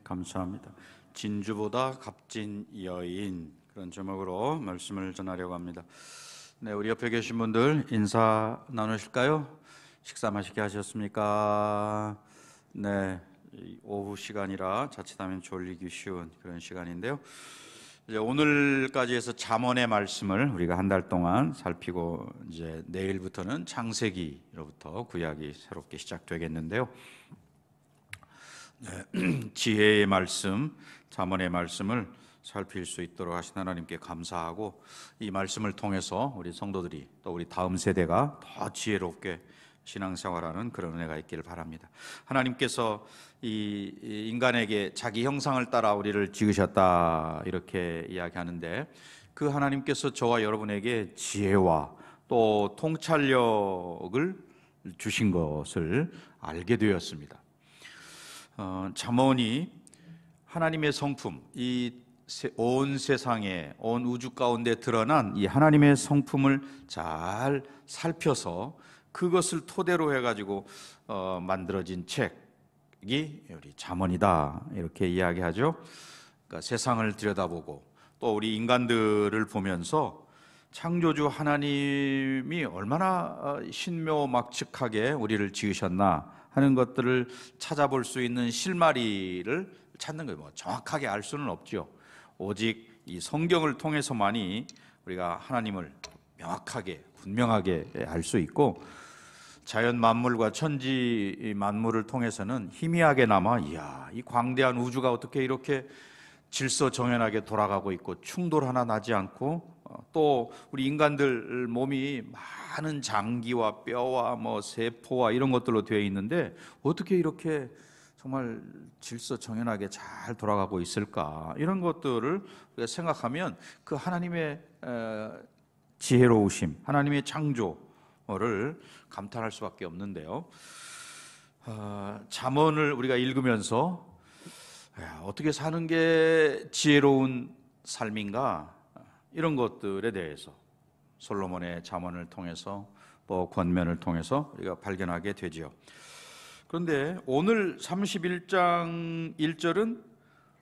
감사합니다. 진주보다 값진 여인, 그런 제목으로 말씀을 전하려고 합니다. 네, 우리 옆에 계신 분들 인사 나누실까요? 식사 맛있게 하셨습니까? 네, 오후 시간이라 자칫하면 졸리기 쉬운 그런 시간인데요. 이제 오늘까지 해서 잠언의 말씀을 우리가 한 달 동안 살피고, 이제 내일부터는 창세기로부터 구약이 새롭게 시작되겠는데요. 지혜의 말씀, 잠언의 말씀을 살필 수 있도록 하신 하나님께 감사하고, 이 말씀을 통해서 우리 성도들이, 또 우리 다음 세대가 더 지혜롭게 신앙생활하는 그런 은혜가 있기를 바랍니다. 하나님께서 이 인간에게 자기 형상을 따라 우리를 지으셨다, 이렇게 이야기하는데, 그 하나님께서 저와 여러분에게 지혜와 또 통찰력을 주신 것을 알게 되었습니다. 잠언이 하나님의 성품, 이 온 세상에, 온 우주 가운데 드러난 이 하나님의 성품을 잘 살펴서 그것을 토대로 해가지고 만들어진 책이 우리 잠언이다, 이렇게 이야기하죠. 그러니까 세상을 들여다보고 또 우리 인간들을 보면서 창조주 하나님이 얼마나 신묘막측하게 우리를 지으셨나 하는 것들을 찾아볼 수 있는 실마리를 찾는 거예요. 정확하게 알 수는 없죠. 오직 이 성경을 통해서만이 우리가 하나님을 명확하게, 분명하게 알 수 있고, 자연 만물과 천지 만물을 통해서는 희미하게나마 이야, 이 광대한 우주가 어떻게 이렇게 질서정연하게 돌아가고 있고 충돌 하나 나지 않고, 또 우리 인간들 몸이 많은 장기와 뼈와 세포와 이런 것들로 되어 있는데 어떻게 이렇게 정말 질서정연하게 잘 돌아가고 있을까, 이런 것들을 우리가 생각하면 그 하나님의 지혜로우심, 하나님의 창조를 감탄할 수밖에 없는데요. 잠언을 우리가 읽으면서 어떻게 사는 게 지혜로운 삶인가, 이런 것들에 대해서 솔로몬의 잠언을 통해서 또 권면을 통해서 우리가 발견하게 되지요. 그런데 오늘 31장 1절은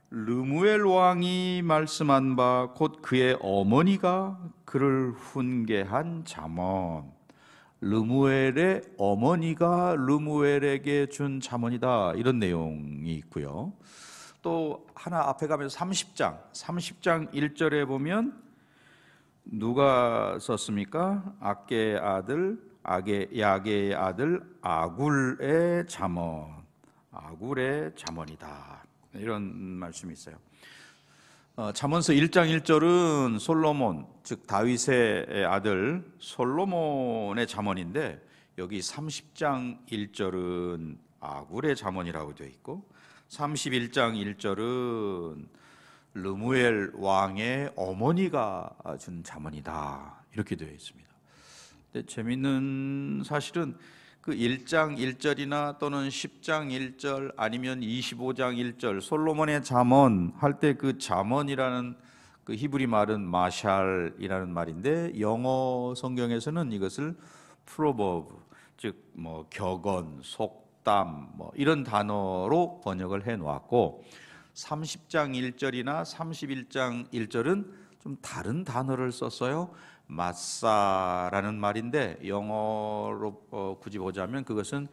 르무엘 왕이 말씀한 바 곧 그의 어머니가 그를 훈계한 잠언, 르무엘의 어머니가 르무엘에게 준 잠언이다, 이런 내용이 있고요. 또 하나 앞에 가면 30장 1절에 보면 누가 썼습니까? 야게의 아들 아굴의 잠언, 아굴의 잠언이다, 이런 말씀이 있어요. 잠언서 1장 1절은 솔로몬, 즉 다윗의 아들 솔로몬의 잠언인데, 여기 30장 1절은 아굴의 잠언이라고 되어 있고, 31장 1절은 르무엘 왕의 어머니가 준 잠언이다, 이렇게 되어 있습니다. 근데 재미있는 사실은 그 1장 1절이나 또는 10장 1절 아니면 25장 1절 솔로몬의 잠언 할 때, 그 잠언이라는 그 히브리 말은 마샬이라는 말인데, 영어 성경에서는 이것을 프로버브, 즉 격언, 속담 이런 단어로 번역을 해 놓았고, 30장 1절이나 31장 1절은 좀 다른 단어를 썼어요. 마사라는 말인데, 영어로 굳이 보자면 그것은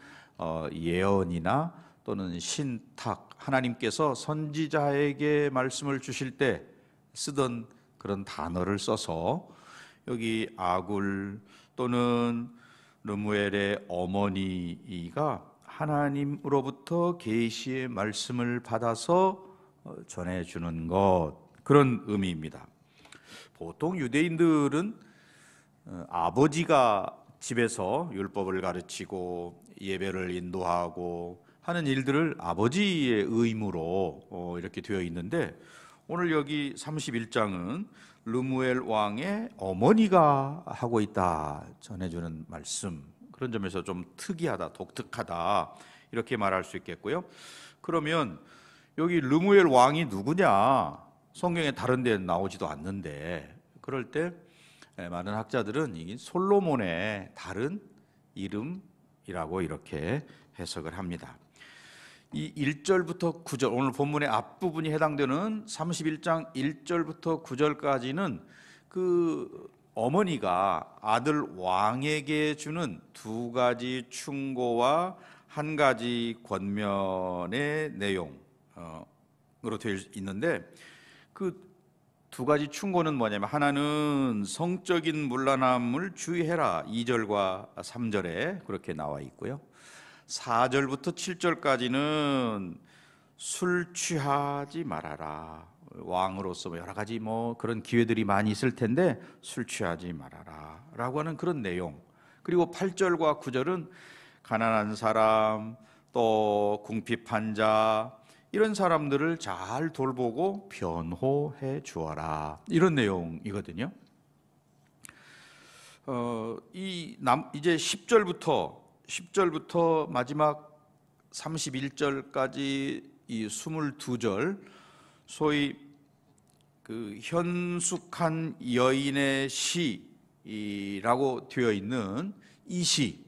예언이나 또는 신탁, 하나님께서 선지자에게 말씀을 주실 때 쓰던 그런 단어를 써서, 여기 아굴 또는 르무엘의 어머니가 하나님으로부터 계시의 말씀을 받아서 전해주는 것, 그런 의미입니다. 보통 유대인들은 아버지가 집에서 율법을 가르치고 예배를 인도하고 하는 일들을 아버지의 의무로 이렇게 되어 있는데, 오늘 여기 31장은 르무엘 왕의 어머니가 하고 있다, 전해주는 말씀, 그런 점에서 좀 특이하다, 독특하다, 이렇게 말할 수 있겠고요. 그러면 여기 르무엘 왕이 누구냐? 성경에 다른 데 나오지도 않는데, 그럴 때 많은 학자들은 이 솔로몬의 다른 이름이라고 이렇게 해석을 합니다. 이 1절부터 9절, 오늘 본문의 앞부분이 해당되는 31장 1절부터 9절까지는 그 어머니가 아들 왕에게 주는 두 가지 충고와 한 가지 권면의 내용으로 되어 있는데, 그 두 가지 충고는 뭐냐면, 하나는 성적인 문란함을 주의해라, 2절과 3절에 그렇게 나와 있고요. 4절부터 7절까지는 술 취하지 말아라, 왕으로서 여러 가지 그런 기회들이 많이 있을 텐데 술 취하지 말아라 라고 하는 그런 내용. 그리고 8절과 9절은 가난한 사람, 또 궁핍한 자, 이런 사람들을 잘 돌보고 변호해 주어라, 이런 내용이거든요. 이제 10절부터 마지막 31절까지 이 22절, 소위 그 현숙한 여인의 시라고 되어 있는 이 시,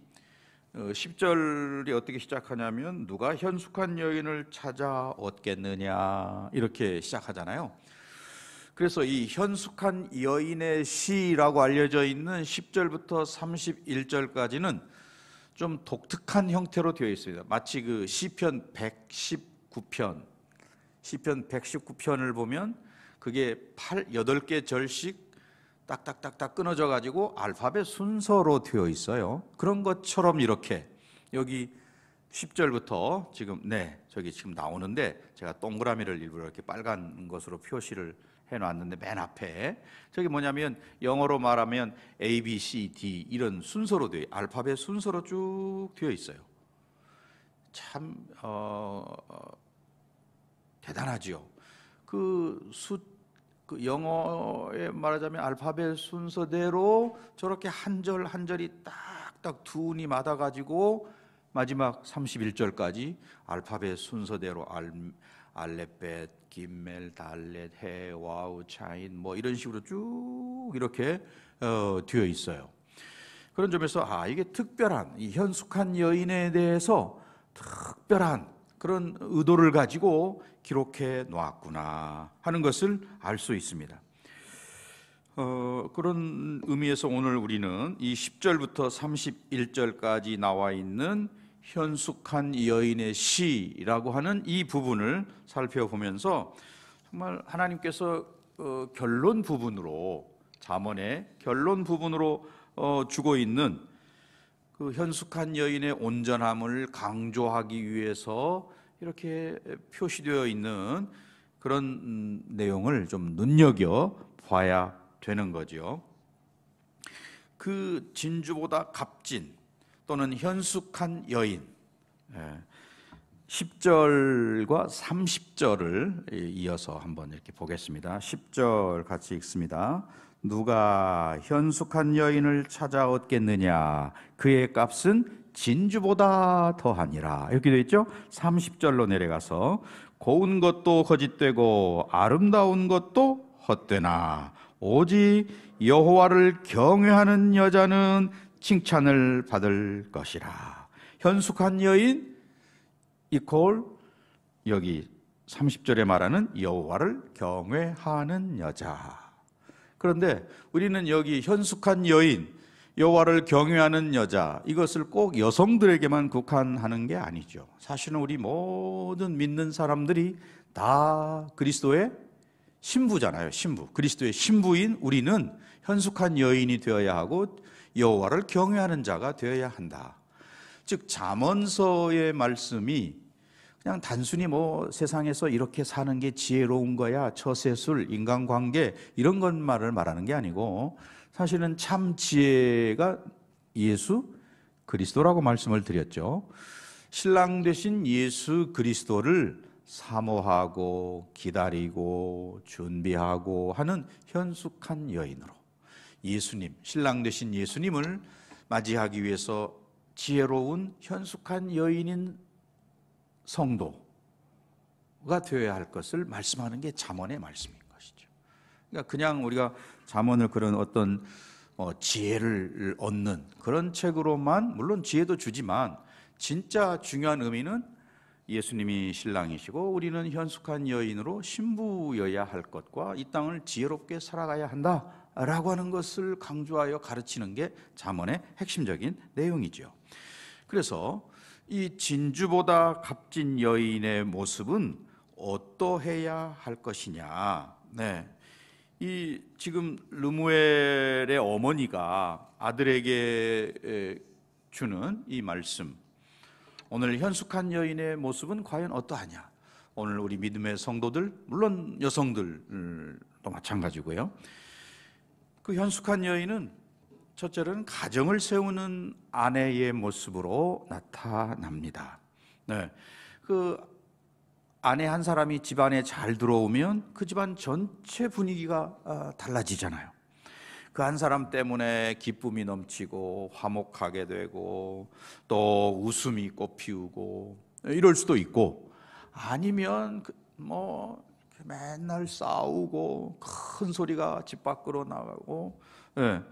10절이 어떻게 시작하냐면, 누가 현숙한 여인을 찾아 얻겠느냐, 이렇게 시작하잖아요. 그래서 이 현숙한 여인의 시라고 알려져 있는 10절부터 31절까지는 좀 독특한 형태로 되어 있습니다. 마치 그 시편 119편을 보면 그게 8개 절씩 딱딱딱딱 끊어져 가지고 알파벳 순서로 되어 있어요. 그런 것처럼 이렇게 여기 10절부터 저기 지금 나오는데, 제가 동그라미를 일부러 이렇게 빨간 것으로 표시를 해놨는데, 맨 앞에 저기 뭐냐면, 영어로 말하면 A, B, C, D 이런 순서로 되어, 알파벳 순서로 쭉 되어 있어요. 참 대단하지요. 그 영어에 말하자면 알파벳 순서대로 저렇게 한 절 한 절이 딱딱 두 운이 맞아가지고 마지막 31절까지 알파벳 순서대로 알레벳, 김멜, 달렛, 해, 와우, 차인 이런 식으로 쭉 이렇게 되어 있어요. 그런 점에서 이게 특별한, 이 현숙한 여인에 대해서 특별한 그런 의도를 가지고 기록해 놓았구나 하는 것을 알 수 있습니다. 그런 의미에서 오늘 우리는 이 10절부터 31절까지 나와 있는 현숙한 여인의 시라고 하는 이 부분을 살펴보면서, 정말 하나님께서 결론 부분으로, 잠언의 결론 부분으로 주고 있는 그 현숙한 여인의 온전함을 강조하기 위해서 이렇게 표시되어 있는 그런 내용을 좀 눈여겨 봐야 되는 거죠. 그 진주보다 값진 또는 현숙한 여인, 10절과 30절을 이어서 한번 이렇게 보겠습니다. 10절 같이 읽습니다. 누가 현숙한 여인을 찾아 얻겠느냐, 그의 값은 진주보다 더하니라, 이렇게 되어 있죠. 30절로 내려가서, 고운 것도 거짓되고 아름다운 것도 헛되나 오직 여호와를 경외하는 여자는 칭찬을 받을 것이라. 현숙한 여인 이퀄 여기 30절에 말하는 여호와를 경외하는 여자. 그런데 우리는 여기 현숙한 여인, 여호와를 경외하는 여자, 이것을 꼭 여성들에게만 국한하는 게 아니죠. 사실은 우리 모든 믿는 사람들이 다 그리스도의 신부잖아요. 신부, 그리스도의 신부인 우리는 현숙한 여인이 되어야 하고 여호와를 경외하는 자가 되어야 한다. 즉 잠언서의 말씀이 그냥 단순히 세상에서 이렇게 사는 게 지혜로운 거야, 처세술, 인간관계 이런 것만을 말하는 게 아니고, 사실은 참 지혜가 예수 그리스도라고 말씀을 드렸죠. 신랑 되신 예수 그리스도를 사모하고 기다리고 준비하고 하는 현숙한 여인으로, 예수님, 신랑 되신 예수님을 맞이하기 위해서 지혜로운 현숙한 여인인 성도가 되어야 할 것을 말씀하는 게 잠언의 말씀인 것이죠. 그러니까 그냥 우리가 잠언을 그런 어떤 지혜를 얻는 그런 책으로만, 물론 지혜도 주지만 진짜 중요한 의미는 예수님이 신랑이시고 우리는 현숙한 여인으로 신부여야 할 것과 이 땅을 지혜롭게 살아가야 한다라고 하는 것을 강조하여 가르치는 게 잠언의 핵심적인 내용이죠. 그래서 이 진주보다 값진 여인의 모습은 어떠해야 할 것이냐. 네. 이 지금 르무엘의 어머니가 아들에게 주는 이 말씀, 오늘 현숙한 여인의 모습은 과연 어떠하냐. 오늘 우리 믿음의 성도들, 물론 여성들도 마찬가지고요. 그 현숙한 여인은 첫째로는 가정을 세우는 아내의 모습으로 나타납니다. 네. 그 아내 한 사람이 집안에 잘 들어오면 그 집안 전체 분위기가 달라지잖아요. 그 한 사람 때문에 기쁨이 넘치고 화목하게 되고 또 웃음이 꽃피우고 이럴 수도 있고, 아니면 맨날 싸우고 큰 소리가 집 밖으로 나가고. 예.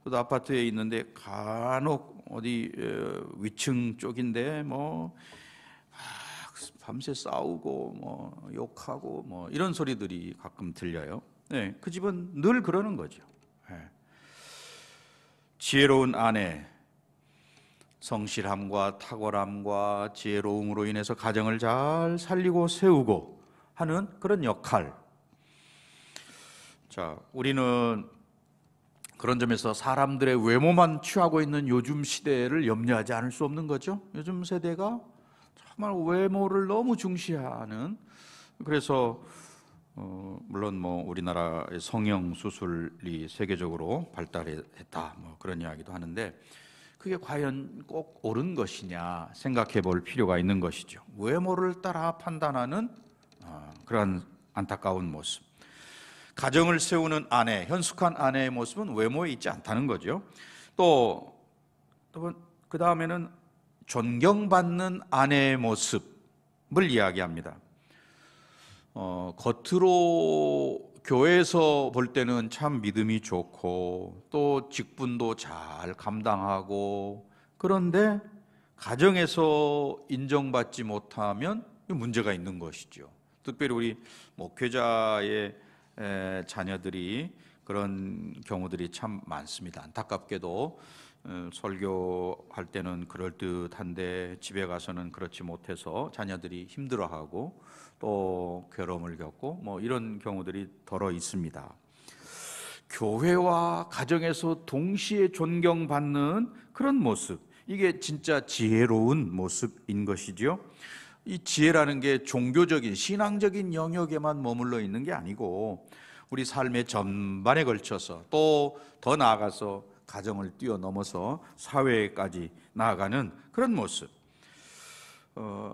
저도 아파트에 있는데 간혹 어디 위층 쪽인데 밤새 싸우고 욕하고 이런 소리들이 가끔 들려요. 네, 그 집은 늘 그러는 거죠. 네. 지혜로운 아내, 성실함과 탁월함과 지혜로움으로 인해서 가정을 잘 살리고 세우고 하는 그런 역할. 자, 우리는 그런 점에서 사람들의 외모만 취하고 있는 요즘 시대를 염려하지 않을 수 없는 거죠. 요즘 세대가 정말 외모를 너무 중시하는, 그래서 물론 우리나라의 성형 수술이 세계적으로 발달했다 그런 이야기도 하는데, 그게 과연 꼭 옳은 것이냐 생각해 볼 필요가 있는 것이죠. 외모를 따라 판단하는 그런 안타까운 모습. 가정을 세우는 아내, 현숙한 아내의 모습은 외모에 있지 않다는 거죠. 또 그 다음에는 존경받는 아내의 모습을 이야기합니다. 겉으로 교회에서 볼 때는 참 믿음이 좋고 또 직분도 잘 감당하고, 그런데 가정에서 인정받지 못하면 문제가 있는 것이죠. 특별히 우리 목회자의 자녀들이 그런 경우들이 참 많습니다. 안타깝게도 설교할 때는 그럴듯한데 집에 가서는 그렇지 못해서 자녀들이 힘들어하고 또 괴로움을 겪고 이런 경우들이 더러 있습니다. 교회와 가정에서 동시에 존경받는 그런 모습, 이게 진짜 지혜로운 모습인 것이죠. 이 지혜라는 게 종교적인 신앙적인 영역에만 머물러 있는 게 아니고 우리 삶의 전반에 걸쳐서 또 더 나아가서 가정을 뛰어넘어서 사회까지 나아가는 그런 모습.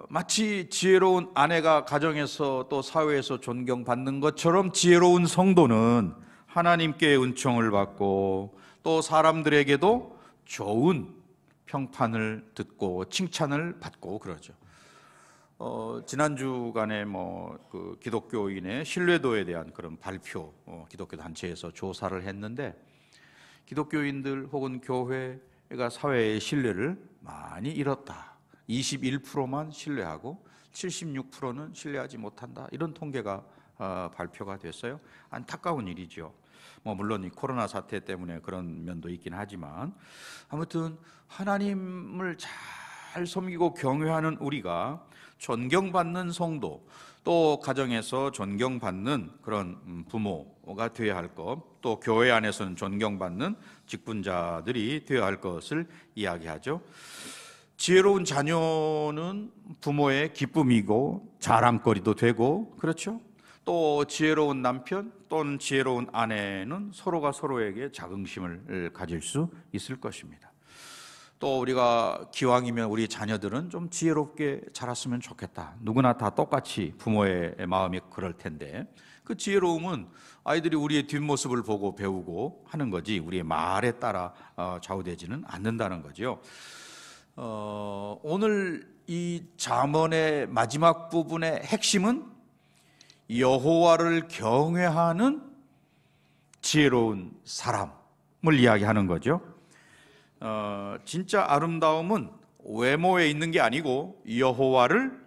마치 지혜로운 아내가 가정에서 또 사회에서 존경받는 것처럼 지혜로운 성도는 하나님께 은총을 받고 또 사람들에게도 좋은 평판을 듣고 칭찬을 받고 그러죠. 지난주간에 그 기독교인의 신뢰도에 대한 그런 발표, 기독교 단체에서 조사를 했는데 기독교인들 혹은 교회가 사회의 신뢰를 많이 잃었다. 21%만 신뢰하고 76%는 신뢰하지 못한다. 이런 통계가 발표가 됐어요. 안타까운 일이죠. 물론 이 코로나 사태 때문에 그런 면도 있긴 하지만, 아무튼 하나님을 잘 섬기고 경외하는 우리가 존경받는 성도, 또 가정에서 존경받는 그런 부모가 되어야 할 것, 또 교회 안에서는 존경받는 직분자들이 되어야 할 것을 이야기하죠. 지혜로운 자녀는 부모의 기쁨이고 자랑거리도 되고, 그렇죠? 또 지혜로운 남편 또는 지혜로운 아내는 서로가 서로에게 자긍심을 가질 수 있을 것입니다. 또 우리가 기왕이면 우리 자녀들은 좀 지혜롭게 자랐으면 좋겠다. 누구나 다 똑같이 부모의 마음이 그럴 텐데, 그 지혜로움은 아이들이 우리의 뒷모습을 보고 배우고 하는 거지 우리의 말에 따라 좌우되지는 않는다는 거죠. 오늘 이 잠언의 마지막 부분의 핵심은 여호와를 경외하는 지혜로운 사람을 이야기하는 거죠. 진짜 아름다움은 외모에 있는 게 아니고 여호와를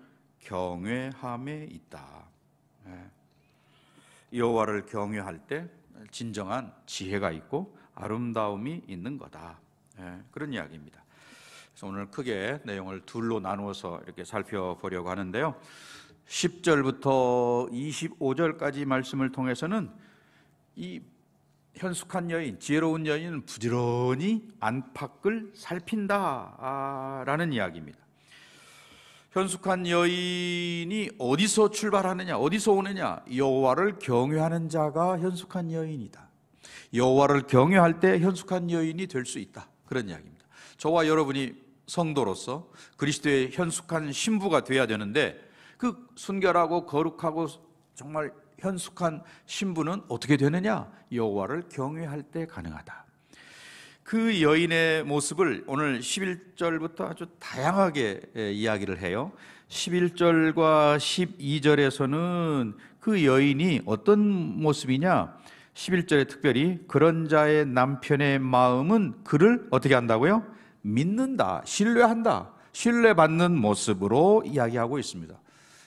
경외함에 있다. 여호와를 경외할 때 진정한 지혜가 있고 아름다움이 있는 거다. 그런 이야기입니다. 그래서 오늘 크게 내용을 둘로 나누어서 이렇게 살펴보려고 하는데요. 10절부터 25절까지 말씀을 통해서는 이 현숙한 여인, 지혜로운 여인은 부지런히 안팎을 살핀다라는 이야기입니다. 현숙한 여인이 어디서 출발하느냐, 어디서 오느냐? 여호와를 경외하는 자가 현숙한 여인이다. 여호와를 경외할 때 현숙한 여인이 될 수 있다. 그런 이야기입니다. 저와 여러분이 성도로서 그리스도의 현숙한 신부가 되어야 되는데, 그 순결하고 거룩하고 정말 현숙한 신부는 어떻게 되느냐? 여호와를 경외할 때 가능하다. 그 여인의 모습을 오늘 11절부터 아주 다양하게 이야기를 해요. 11절과 12절에서는 그 여인이 어떤 모습이냐? 11절에 특별히 그런 자의 남편의 마음은 그를 어떻게 한다고요? 믿는다, 신뢰한다, 신뢰받는 모습으로 이야기하고 있습니다.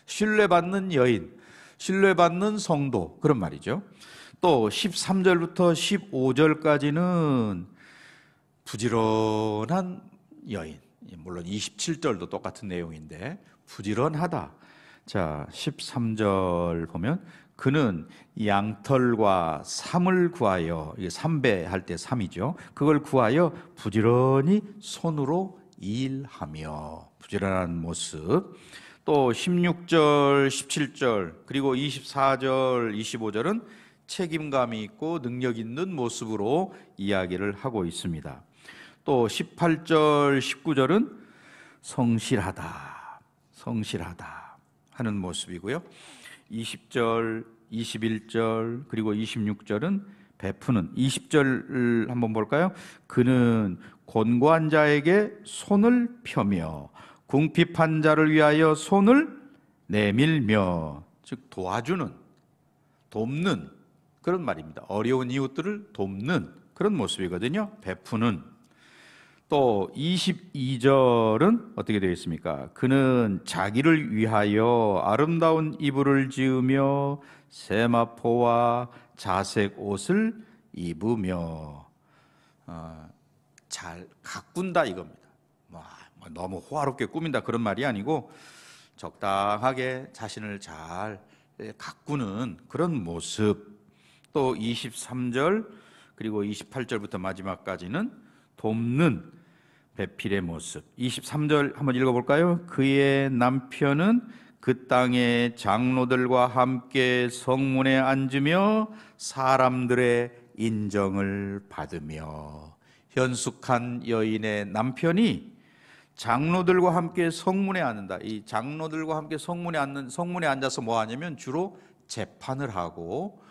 신뢰받는 여인, 신뢰받는 성도, 그런 말이죠. 또 13절부터 15절까지는 부지런한 여인, 물론 27절도 똑같은 내용인데 부지런하다. 자, 13절 보면 그는 양털과 삼을 구하여, 이게 삼배할 때 삼이죠, 그걸 구하여 부지런히 손으로 일하며, 부지런한 모습. 또 16절, 17절, 그리고 24절, 25절은 책임감이 있고 능력 있는 모습으로 이야기를 하고 있습니다. 또 18절, 19절은 성실하다, 성실하다 하는 모습이고요. 20절, 21절, 그리고 26절은 베푸는. 20절 한번 볼까요? 그는 곤고한 자에게 손을 펴며 궁핍한 자를 위하여 손을 내밀며, 즉 도와주는, 돕는 그런 말입니다. 어려운 이웃들을 돕는 그런 모습이거든요. 베푸는. 또 22절은 어떻게 되어 있습니까? 그는 자기를 위하여 아름다운 이불을 지으며 세마포와 자색 옷을 입으며, 잘 가꾼다 이겁니다. 너무 호화롭게 꾸민다 그런 말이 아니고 적당하게 자신을 잘 가꾸는 그런 모습. 또 23절 그리고 28절부터 마지막까지는 돕는 배필의 모습. 23절 한번 읽어볼까요? 그의 남편은 그 땅의 장로들과 함께 성문에 앉으며 사람들의 인정을 받으며. 현숙한 여인의 남편이 장로들과 함께 성문에 앉는다. 이 장로들과 함께 성문에 앉아서 뭐 하냐면 주로 재판을 하고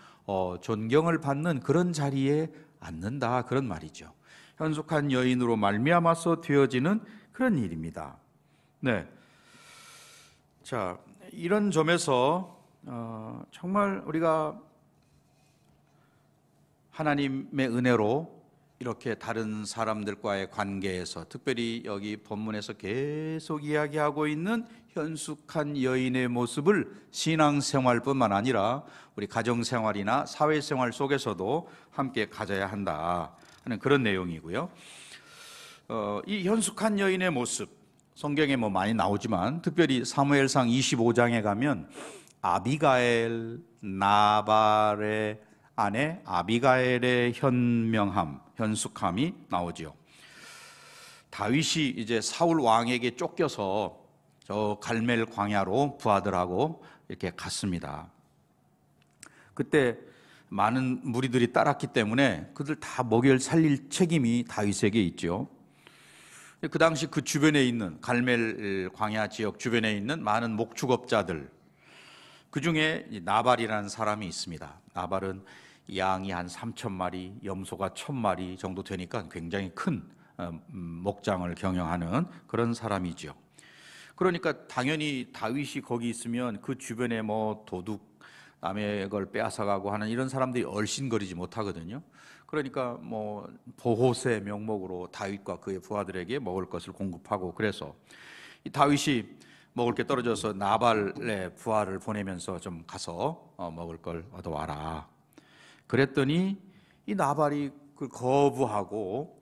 존경을 받는 그런 자리에 앉는다, 그런 말이죠. 현숙한 여인으로 말미암아서 되어지는 그런 일입니다. 네. 자, 이런 점에서 정말 우리가 하나님의 은혜로 이렇게 다른 사람들과의 관계에서, 특별히 여기 본문에서 계속 이야기하고 있는 현숙한 여인의 모습을 신앙생활뿐만 아니라 우리 가정생활이나 사회생활 속에서도 함께 가져야 한다 하는 그런 내용이고요. 이 현숙한 여인의 모습, 성경에 뭐 많이 나오지만 특별히 사무엘상 25장에 가면 아비가일, 나발의 아내 아비가일의 현명함, 현숙함이 나오지요. 다윗이 이제 사울 왕에게 쫓겨서 저 갈멜 광야로 부하들하고 이렇게 갔습니다. 그때 많은 무리들이 따랐기 때문에 그들 다 먹여 살릴 책임이 다윗에게 있죠. 그 당시 그 주변에 있는 갈멜 광야 지역 주변에 있는 많은 목축업자들, 그 중에 나발이라는 사람이 있습니다. 나발은 양이 한 3,000마리, 염소가 1,000마리 정도 되니까 굉장히 큰 목장을 경영하는 그런 사람이죠. 그러니까 당연히 다윗이 거기 있으면 그 주변에 뭐 도둑, 남의 걸 빼앗아가고 하는 이런 사람들이 얼씬거리지 못하거든요. 그러니까 뭐 보호세 명목으로 다윗과 그의 부하들에게 먹을 것을 공급하고, 그래서 이 다윗이 먹을 게 떨어져서 나발의 부하를 보내면서 좀 가서 먹을 걸 얻어와라. 그랬더니 이 나발이 그걸 거부하고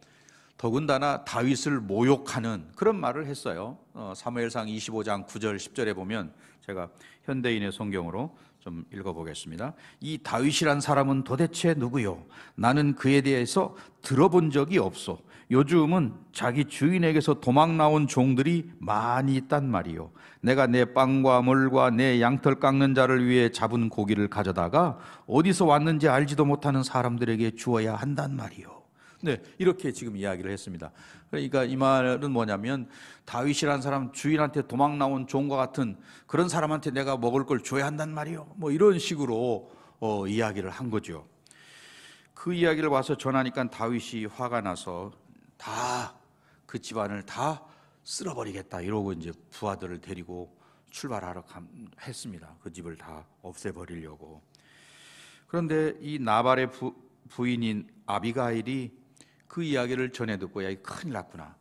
더군다나 다윗을 모욕하는 그런 말을 했어요. 사무엘상 25장 9절 10절에 보면 제가 현대인의 성경으로 좀 읽어보겠습니다. 이 다윗이란 사람은 도대체 누구요? 나는 그에 대해서 들어본 적이 없소. 요즘은 자기 주인에게서 도망 나온 종들이 많이 있단 말이요. 내가 내 빵과 물과 내 양털 깎는 자를 위해 잡은 고기를 가져다가 어디서 왔는지 알지도 못하는 사람들에게 주어야 한단 말이요. 네, 이렇게 지금 이야기를 했습니다. 그러니까 이 말은 뭐냐면 다윗이라는 사람, 주인한테 도망 나온 종과 같은 그런 사람한테 내가 먹을 걸 줘야 한단 말이요. 뭐 이런 식으로 이야기를 한 거죠. 그 이야기를 와서 전하니까 다윗이 화가 나서 다 그 집안을 다 쓸어버리겠다 이러고 이제 부하들을 데리고 출발하러 했습니다. 그 집을 다 없애버리려고. 그런데 이 나발의 부인인 아비가일이 그 이야기를 전해 듣고 야, 큰일 났구나.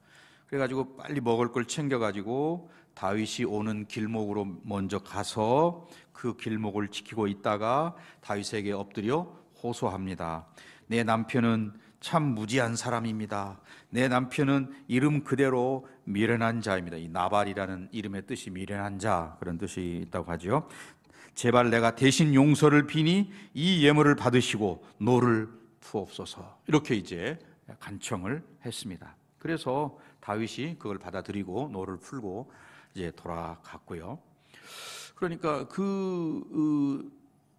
그래가지고 빨리 먹을 걸 챙겨가지고 다윗이 오는 길목으로 먼저 가서 그 길목을 지키고 있다가 다윗에게 엎드려 호소합니다. 내 남편은 참 무지한 사람입니다. 내 남편은 이름 그대로 미련한 자입니다. 이 나발이라는 이름의 뜻이 미련한 자 그런 뜻이 있다고 하죠. 제발 내가 대신 용서를 비니 이 예물을 받으시고 노를 푸옵소서. 이렇게 이제 간청을 했습니다. 그래서 다윗이 그걸 받아들이고 노를 풀고 이제 돌아갔고요. 그러니까 그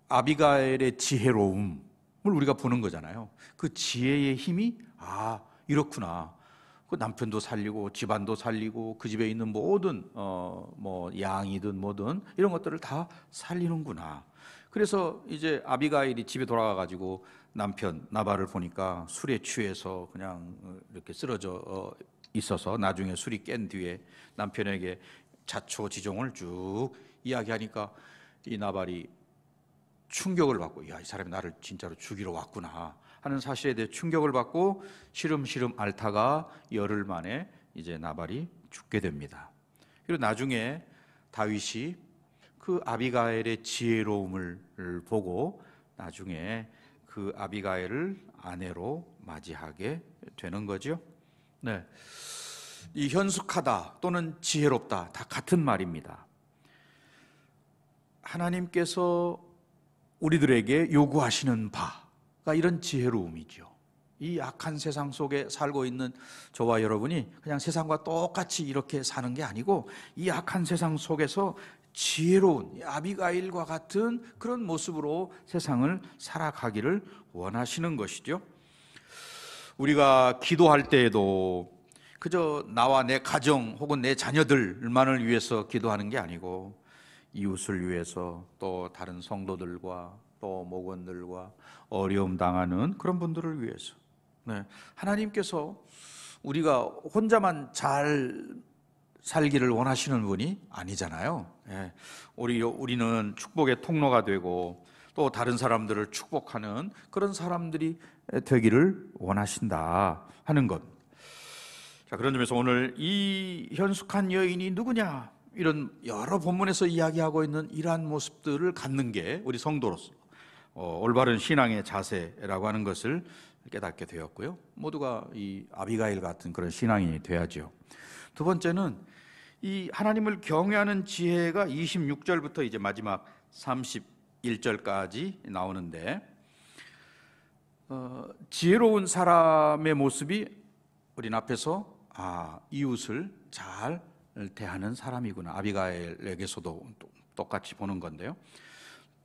아비가일의 지혜로움을 우리가 보는 거잖아요. 그 지혜의 힘이 이렇구나. 그 남편도 살리고 집안도 살리고 그 집에 있는 모든 뭐 양이든 뭐든 이런 것들을 다 살리는구나. 그래서 이제 아비가일이 집에 돌아가 가지고 남편 나발을 보니까 술에 취해서 그냥 이렇게 쓰러져 있어서 나중에 술이 깬 뒤에 남편에게 자초지종을 쭉 이야기하니까 이 나발이 충격을 받고 야, 이 사람이 나를 진짜로 죽이러 왔구나 하는 사실에 대해 충격을 받고 시름시름 앓다가 열흘 만에 이제 나발이 죽게 됩니다. 그리고 나중에 다윗이 그 아비가일의 지혜로움을 보고 나중에 그 아비가일을 아내로 맞이하게 되는 거죠. 네, 이 현숙하다 또는 지혜롭다 다 같은 말입니다. 하나님께서 우리들에게 요구하시는 바가 이런 지혜로움이죠. 이 악한 세상 속에 살고 있는 저와 여러분이 그냥 세상과 똑같이 이렇게 사는 게 아니고 이 악한 세상 속에서 지혜로운 아비가일과 같은 그런 모습으로 세상을 살아가기를 원하시는 것이죠. 우리가 기도할 때에도 그저 나와 내 가정 혹은 내 자녀들만을 위해서 기도하는 게 아니고 이웃을 위해서 또 다른 성도들과 또 목원들과 어려움 당하는 그런 분들을 위해서 하나님께서 우리가 혼자만 잘 살기를 원하시는 분이 아니잖아요. 우리는 축복의 통로가 되고 또 다른 사람들을 축복하는 그런 사람들이 되기를 원하신다 하는 것. 자, 그런 점에서 오늘 이 현숙한 여인이 누구냐 이런 여러 본문에서 이야기하고 있는 이러한 모습들을 갖는 게 우리 성도로서 올바른 신앙의 자세라고 하는 것을 깨닫게 되었고요. 모두가 이 아비가일 같은 그런 신앙인이 돼야죠. 두 번째는 이 하나님을 경외하는 지혜가 26절부터 이제 마지막 31절까지 나오는데 지혜로운 사람의 모습이 우린 앞에서 이웃을 잘 대하는 사람이구나. 아비가일에게서도 똑같이 보는 건데요.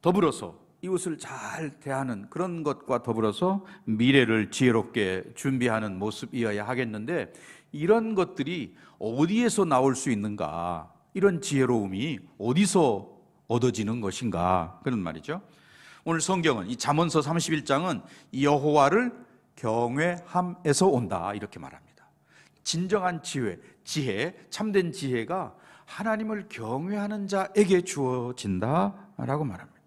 더불어서 이웃을 잘 대하는 그런 것과 더불어서 미래를 지혜롭게 준비하는 모습이어야 하겠는데 이런 것들이 어디에서 나올 수 있는가? 이런 지혜로움이 어디서 얻어지는 것인가? 그런 말이죠. 오늘 성경은 이 잠언서 31장은 여호와를 경외함에서 온다 이렇게 말합니다. 진정한 지혜, 참된 지혜가 하나님을 경외하는 자에게 주어진다라고 말합니다.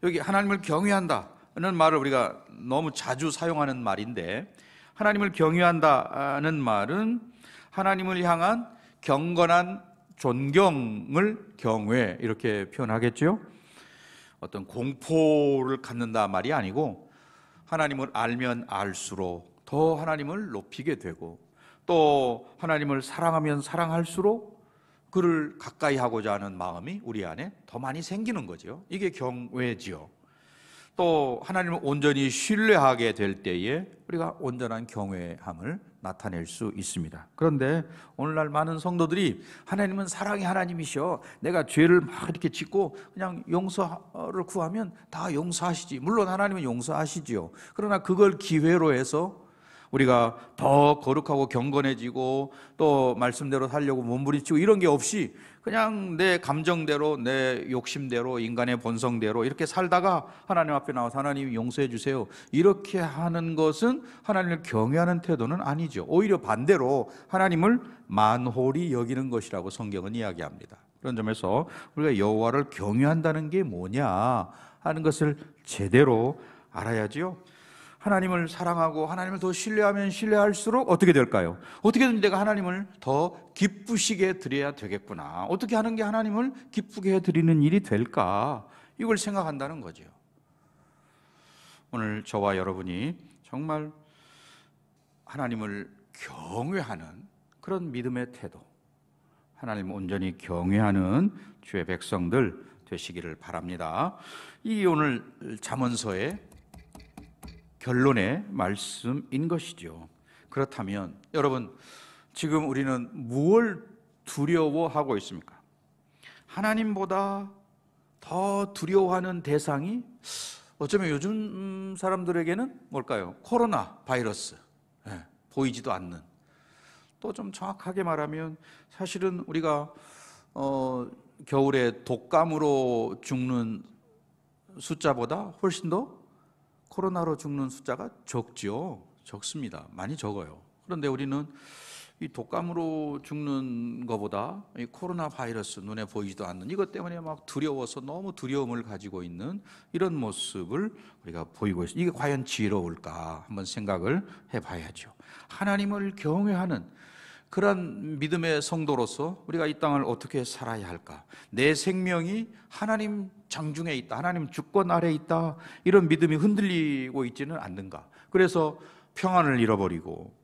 여기 하나님을 경외한다는 말을 우리가 너무 자주 사용하는 말인데 하나님을 경외한다는 말은 하나님을 향한 경건한 존경을 경외 이렇게 표현하겠죠. 어떤 공포를 갖는다 말이 아니고 하나님을 알면 알수록 더 하나님을 높이게 되고 또 하나님을 사랑하면 사랑할수록 그를 가까이 하고자 하는 마음이 우리 안에 더 많이 생기는 거죠. 이게 경외지요. 또 하나님을 온전히 신뢰하게 될 때에 우리가 온전한 경외함을 나타낼 수 있습니다. 그런데 오늘날 많은 성도들이 하나님은 사랑의 하나님이셔, 내가 죄를 막 이렇게 짓고 그냥 용서를 구하면 다 용서하시지. 물론 하나님은 용서하시지요. 그러나 그걸 기회로 해서 우리가 더 거룩하고 경건해지고 또 말씀대로 살려고 몸부림치고 이런 게 없이 그냥 내 감정대로, 내 욕심대로, 인간의 본성대로 이렇게 살다가 하나님 앞에 나와서 하나님 용서해 주세요, 이렇게 하는 것은 하나님을 경외하는 태도는 아니죠. 오히려 반대로 하나님을 만홀히 여기는 것이라고 성경은 이야기합니다. 그런 점에서 우리가 여호와를 경외한다는 게 뭐냐 하는 것을 제대로 알아야지요. 하나님을 사랑하고 하나님을 더 신뢰하면 신뢰할수록 어떻게 될까요? 어떻게든 내가 하나님을 더 기쁘시게 드려야 되겠구나. 어떻게 하는 게 하나님을 기쁘게 해드리는 일이 될까? 이걸 생각한다는 거죠. 오늘 저와 여러분이 정말 하나님을 경외하는 그런 믿음의 태도, 하나님을 온전히 경외하는 주의 백성들 되시기를 바랍니다. 이 오늘 잠언서의 결론의 말씀인 것이죠. 그렇다면 여러분, 지금 우리는 무엇을 두려워하고 있습니까? 하나님보다 더 두려워하는 대상이 어쩌면 요즘 사람들에게는 뭘까요? 코로나 바이러스, 보이지도 않는. 또 좀 정확하게 말하면 사실은 우리가 겨울에 독감으로 죽는 숫자보다 훨씬 더 코로나로 죽는 숫자가 적죠. 적습니다. 많이 적어요. 그런데 우리는 이 독감으로 죽는 것보다 이 코로나 바이러스, 눈에 보이지도 않는 이것 때문에 막 두려워서 너무 두려움을 가지고 있는 이런 모습을 우리가 보이고 있습니다. 이게 과연 지혜로울까 한번 생각을 해봐야죠. 하나님을 경외하는 그런 믿음의 성도로서 우리가 이 땅을 어떻게 살아야 할까? 내 생명이 하나님 장중에 있다, 하나님 주권 아래 있다, 이런 믿음이 흔들리고 있지는 않는가? 그래서 평안을 잃어버리고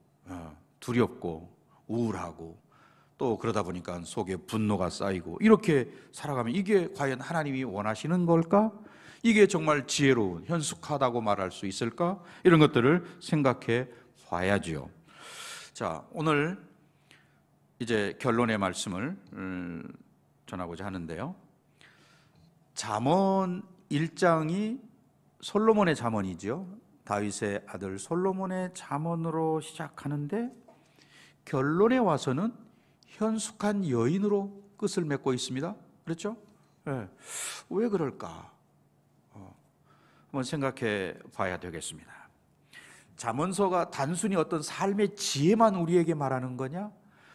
두렵고 우울하고 또 그러다 보니까 속에 분노가 쌓이고 이렇게 살아가면 이게 과연 하나님이 원하시는 걸까? 이게 정말 지혜로운, 현숙하다고 말할 수 있을까? 이런 것들을 생각해 봐야지요. 자, 오늘 이제 결론의 말씀을 전하고자 하는데요. 잠언 1장이 솔로몬의 잠언이죠. 다윗의 아들 솔로몬의 잠언으로 시작하는데 결론에 와서는 현숙한 여인으로 끝을 맺고 있습니다. 그렇죠? 네. 왜 그럴까? 한번 생각해 봐야 되겠습니다. 잠언서가 단순히 어떤 삶의 지혜만 우리에게 말하는 거냐?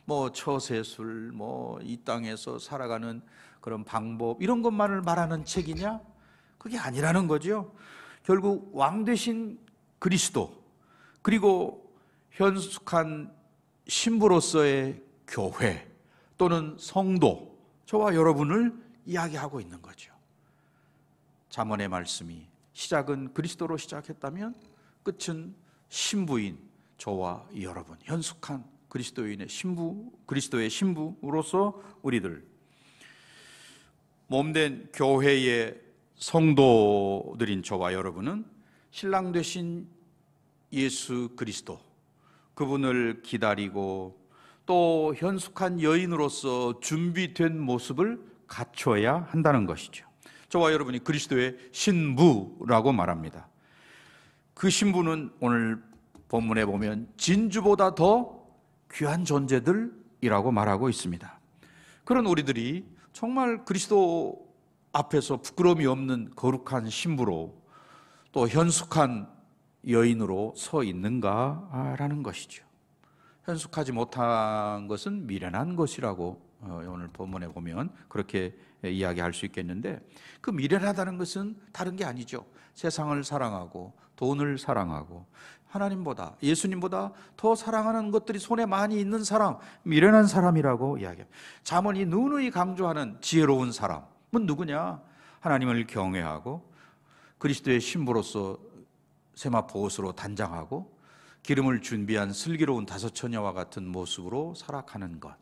뭐 처세술, 뭐 이 땅에서 살아가는 그런 방법, 이런 것만을 말하는 책이냐? 그게 아니라는 거죠. 결국 왕 되신 그리스도, 그리고 현숙한 신부로서의 교회 또는 성도, 저와 여러분을 이야기하고 있는 거죠. 잠언의 말씀이 시작은 그리스도로 시작했다면 끝은 신부인 저와 여러분, 현숙한 그리스도인의 신부, 그리스도의 신부로서 우리들 몸된 교회의 성도들인 저와 여러분은 신랑 되신 예수 그리스도, 그분을 기다리고 또 현숙한 여인으로서 준비된 모습을 갖춰야 한다는 것이죠. 저와 여러분이 그리스도의 신부라고 말합니다. 그 신부는 오늘 본문에 보면 진주보다 더 귀한 존재들이라고 말하고 있습니다. 그런 우리들이 정말 그리스도 앞에서 부끄러움이 없는 거룩한 신부로 또 현숙한 여인으로 서 있는가라는 것이죠. 현숙하지 못한 것은 미련한 것이라고 오늘 본문에 보면 그렇게 이야기할 수 있겠는데, 그 미련하다는 것은 다른 게 아니죠. 세상을 사랑하고 돈을 사랑하고 하나님보다, 예수님보다 더 사랑하는 것들이 손에 많이 있는 사람, 미련한 사람이라고 이야기합니다. 잠언이 누누이 강조하는 지혜로운 사람은 누구냐? 하나님을 경외하고 그리스도의 신부로서 세마포 옷으로 단장하고 기름을 준비한 슬기로운 다섯 처녀와 같은 모습으로 살아가는 것.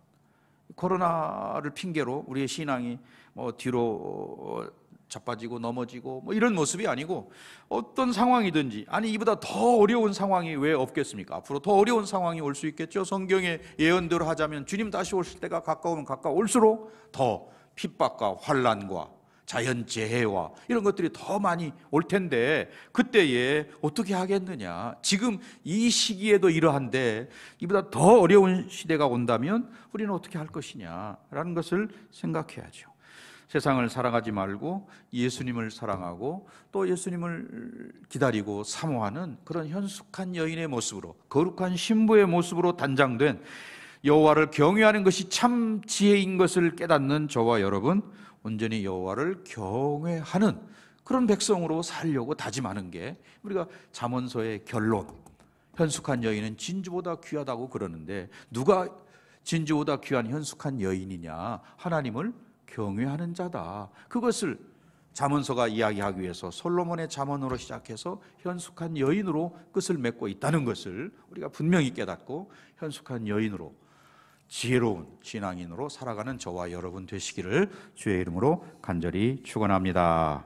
코로나를 핑계로 우리의 신앙이 뒤로 자빠지고 넘어지고 이런 모습이 아니고, 어떤 상황이든지, 아니 이보다 더 어려운 상황이 왜 없겠습니까? 앞으로 더 어려운 상황이 올 수 있겠죠. 성경의 예언대로 하자면 주님 다시 오실 때가 가까우면 가까울수록 더 핍박과 환난과 자연재해와 이런 것들이 더 많이 올 텐데, 그때에 어떻게 하겠느냐. 지금 이 시기에도 이러한데 이보다 더 어려운 시대가 온다면 우리는 어떻게 할 것이냐라는 것을 생각해야죠. 세상을 사랑하지 말고 예수님을 사랑하고 또 예수님을 기다리고 사모하는 그런 현숙한 여인의 모습으로, 거룩한 신부의 모습으로 단장된, 여호와를 경외하는 것이 참 지혜인 것을 깨닫는 저와 여러분, 온전히 여호와를 경외하는 그런 백성으로 살려고 다짐하는 게 우리가 잠언서의 결론. 현숙한 여인은 진주보다 귀하다고 그러는데, 누가 진주보다 귀한 현숙한 여인이냐? 하나님을 경외하는 자다. 그것을 잠언서가 이야기하기 위해서 솔로몬의 잠언으로 시작해서 현숙한 여인으로 끝을 맺고 있다는 것을 우리가 분명히 깨닫고, 현숙한 여인으로 지혜로운 신앙인으로 살아가는 저와 여러분 되시기를 주의 이름으로 간절히 축원합니다.